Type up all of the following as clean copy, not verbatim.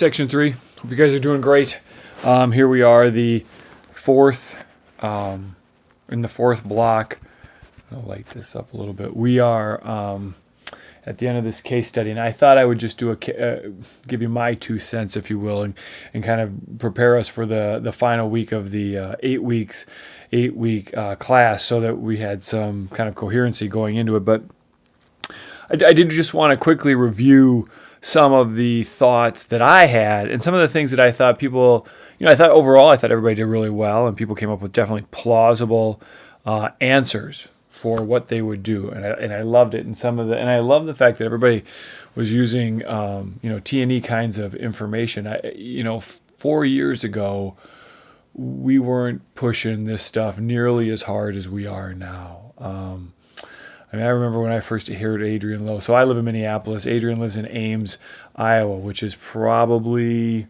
Section 3. Hope you guys are doing great. Here we are, the fourth, in the fourth block. I'll light this up a little bit. We are at the end of this case study, and I thought I would just do give you my 2 cents, if you will, and kind of prepare us for the final week of the 8 week class, so that we had some kind of coherency going into it. But I did just want to quickly review some of the thoughts that I had and some of the things that I thought people, I thought everybody did really well, and people came up with definitely plausible answers for what they would do, and I loved it. And I love the fact that everybody was using T&E kinds of information. 4 years ago, we weren't pushing this stuff nearly as hard as we are now. I remember when I first heard Adrian Lowe. So I live in Minneapolis. Adrian lives in Ames, Iowa, which is probably,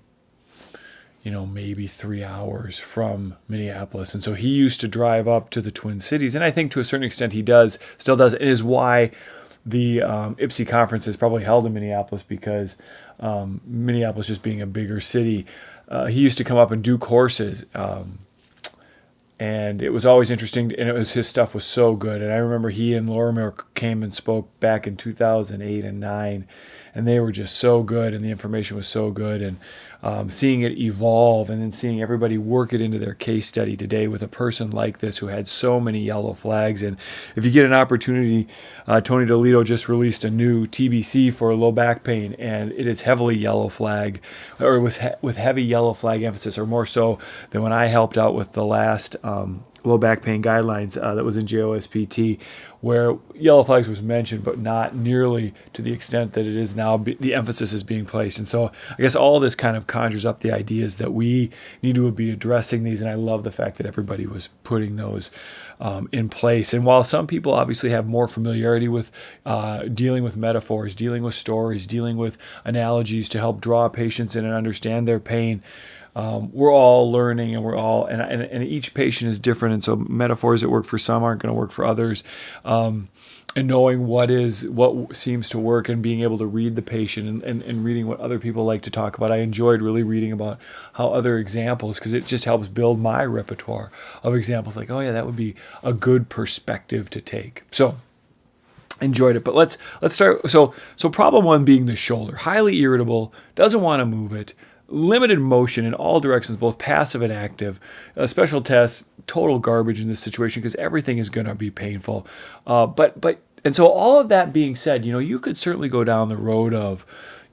maybe 3 hours from Minneapolis. And so he used to drive up to the Twin Cities. And I think to a certain extent he still does. It is why the IPSI conference is probably held in Minneapolis, because Minneapolis just being a bigger city. He used to come up and do courses. And it was always interesting, and his stuff was so good. And I remember he and Lorimer came and spoke back in 2008 and 9, and they were just so good, and the information was so good. And seeing it evolve, and then seeing everybody work it into their case study today with a person like this who had so many yellow flags. And if you get an opportunity, Tony DeLito just released a new TBC for low back pain, and it is heavily yellow flag, or it was with heavy yellow flag emphasis, or more so than when I helped out with the last low back pain guidelines that was in JOSPT, where yellow flags was mentioned, but not nearly to the extent that it is now. The emphasis is being placed. And so I guess all this kind of conjures up the ideas that we need to be addressing these. And I love the fact that everybody was putting those in place. And while some people obviously have more familiarity with dealing with metaphors, dealing with stories, dealing with analogies to help draw patients in and understand their pain, we're all learning, and and each patient is different, and so metaphors that work for some aren't going to work for others. And knowing what seems to work, and being able to read the patient, and reading what other people like to talk about. I enjoyed really reading about how other examples, because it just helps build my repertoire of examples. Like, oh yeah, that would be a good perspective to take. So enjoyed it. But let's start. So problem 1 being the shoulder, highly irritable, doesn't want to move it. Limited motion in all directions, both passive and active. Special tests, total garbage in this situation, because everything is going to be painful. And so all of that being said, you could certainly go down the road of,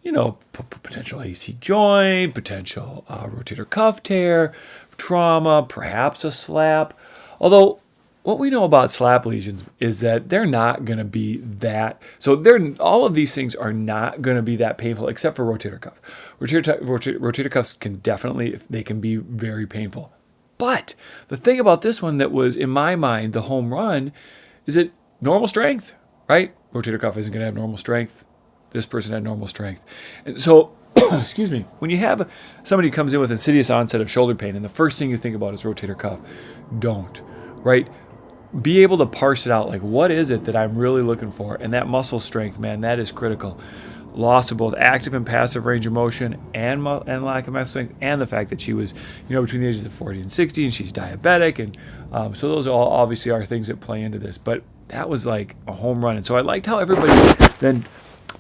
potential AC joint, potential rotator cuff tear, trauma, perhaps a slap. Although what we know about slap lesions is that they're not going to be that. So all of these things are not going to be that painful, except for rotator cuff. Rotator cuffs they can be very painful. But the thing about this one that was, in my mind, the home run is it normal strength, right? Rotator cuff isn't going to have normal strength. This person had normal strength. And so, excuse me, when you have somebody who comes in with insidious onset of shoulder pain, and the first thing you think about is rotator cuff, don't, right? Be able to parse it out, like, what is it that I'm really looking for? And that muscle strength, man, that is critical. Loss of both active and passive range of motion, and lack of muscle strength, and the fact that she was, between the ages of 40 and 60, and she's diabetic, and so those all obviously are things that play into this. But that was like a home run, and so I liked how everybody then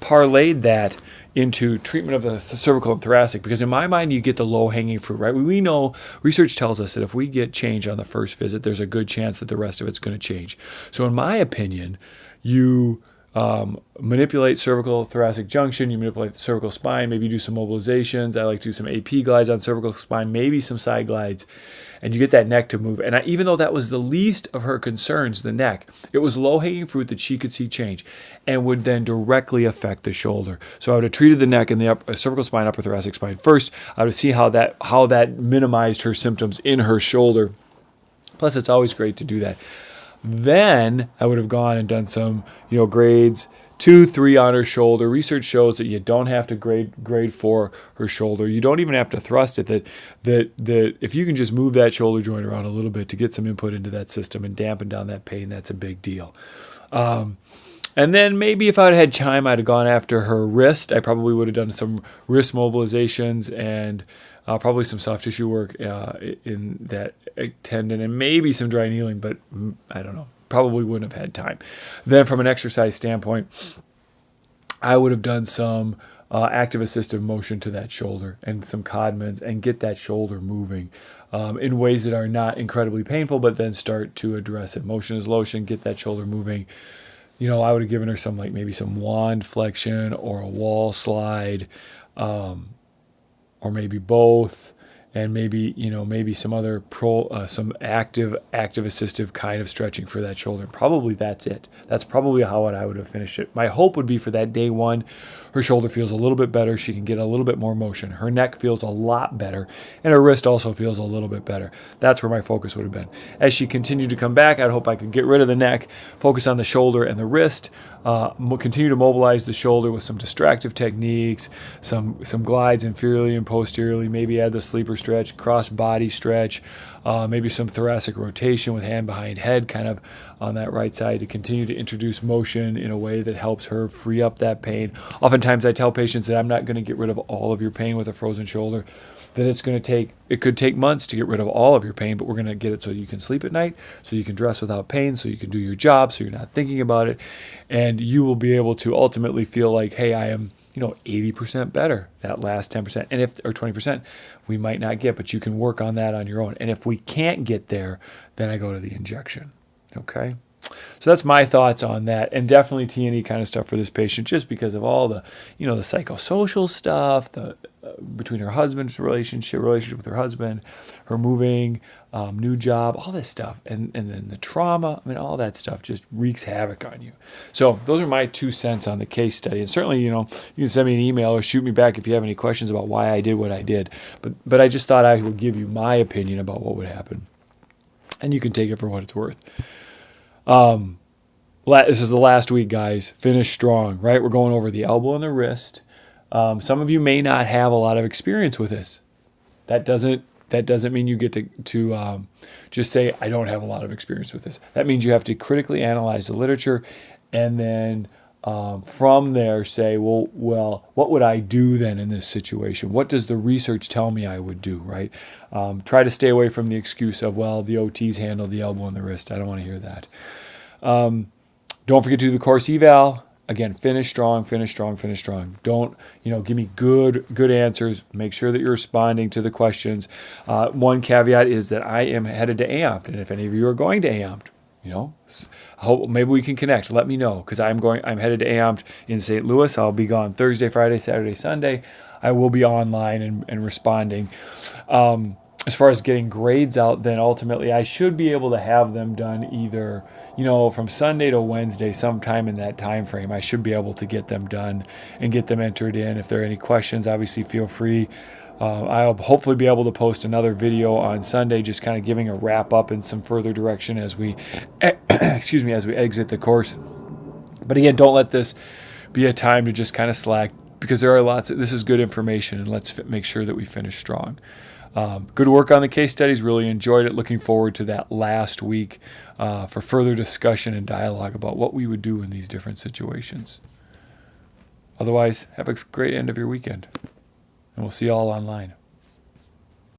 parlayed that into treatment of the cervical and thoracic, because in my mind you get the low-hanging fruit, right? We know, research tells us that if we get change on the first visit, there's a good chance that the rest of it's going to change. So in my opinion, you manipulate cervical thoracic junction, you manipulate the cervical spine, maybe do some mobilizations. I like to do some AP glides on cervical spine, maybe some side glides, and you get that neck to move. And even though that was the least of her concerns, the neck, it was low-hanging fruit that she could see change and would then directly affect the shoulder. So I would have treated the neck and the cervical spine, upper thoracic spine first. I would see how that minimized her symptoms in her shoulder. Plus, it's always great to do that. Then I would have gone and done some, grades 2, 3 on her shoulder. Research shows that you don't have to grade 4 her shoulder. You don't even have to thrust it. That if you can just move that shoulder joint around a little bit to get some input into that system and dampen down that pain, that's a big deal. And And then maybe if I had time, I'd have gone after her wrist. I probably would have done some wrist mobilizations and probably some soft tissue work in that tendon and maybe some dry needling, but I don't know. Probably wouldn't have had time. Then from an exercise standpoint, I would have done some active assistive motion to that shoulder and some Codmans and get that shoulder moving in ways that are not incredibly painful, but then start to address it. Motion is lotion, get that shoulder moving. I would have given her maybe some wand flexion or a wall slide, or maybe both, and maybe some other some active assistive kind of stretching for that shoulder. Probably that's it. That's probably how I would have finished it. My hope would be for that day one, her shoulder feels a little bit better. She can get a little bit more motion. Her neck feels a lot better, and her wrist also feels a little bit better. That's where my focus would have been. As she continued to come back, I'd hope I could get rid of the neck, focus on the shoulder and the wrist, continue to mobilize the shoulder with some distractive techniques, some glides inferiorly and posteriorly, maybe add the sleeper stretch, cross body stretch, maybe some thoracic rotation with hand behind head kind of on that right side to continue to introduce motion in a way that helps her free up that pain. Oftentimes I tell patients that I'm not going to get rid of all of your pain with a frozen shoulder, that it could take months to get rid of all of your pain, but we're going to get it so you can sleep at night, so you can dress without pain, so you can do your job, so you're not thinking about it, and you will be able to ultimately feel like, hey, I am 80% better, that last 10%, or 20% we might not get, but you can work on that on your own. And if we can't get there, then I go to the injection. Okay. So that's my thoughts on that, and definitely T&E kind of stuff for this patient, just because of all the, the psychosocial stuff, the between her husband's relationship with her husband, her moving, new job, all this stuff, and then the trauma. I mean, all that stuff just wreaks havoc on you. So those are my 2 cents on the case study, and certainly, you can send me an email or shoot me back if you have any questions about why I did what I did. But I just thought I would give you my opinion about what would happen, and you can take it for what it's worth. This is the last week, guys. Finish strong, right? We're going over the elbow and the wrist. Some of you may not have a lot of experience with this. That doesn't mean you get to just say, I don't have a lot of experience with this. That means you have to critically analyze the literature and then from there say, well, what would I do then in this situation? What does the research tell me I would do, right? Try to stay away from the excuse of, the OTs handle the elbow and the wrist. I don't want to hear that. Don't forget to do the course eval. Again, finish strong, finish strong, finish strong. Don't, give me good answers. Make sure that you're responding to the questions. One caveat is that I am headed to AMPT, and if any of you are going to AMPT, I hope maybe we can connect. Let me know, because I'm headed to AMPT in St. Louis. I'll be gone Thursday, Friday, Saturday, Sunday. I will be online and responding. As far as getting grades out, then ultimately I should be able to have them done either, from Sunday to Wednesday, sometime in that time frame. I should be able to get them done and get them entered in. If there are any questions, obviously feel free. I'll hopefully be able to post another video on Sunday, just kind of giving a wrap up and some further direction as we, as we exit the course. But again, don't let this be a time to just kind of slack, because there are this is good information, and let's make sure that we finish strong. Good work on the case studies. Really enjoyed it. Looking forward to that last week for further discussion and dialogue about what we would do in these different situations. Otherwise, have a great end of your weekend, and we'll see you all online.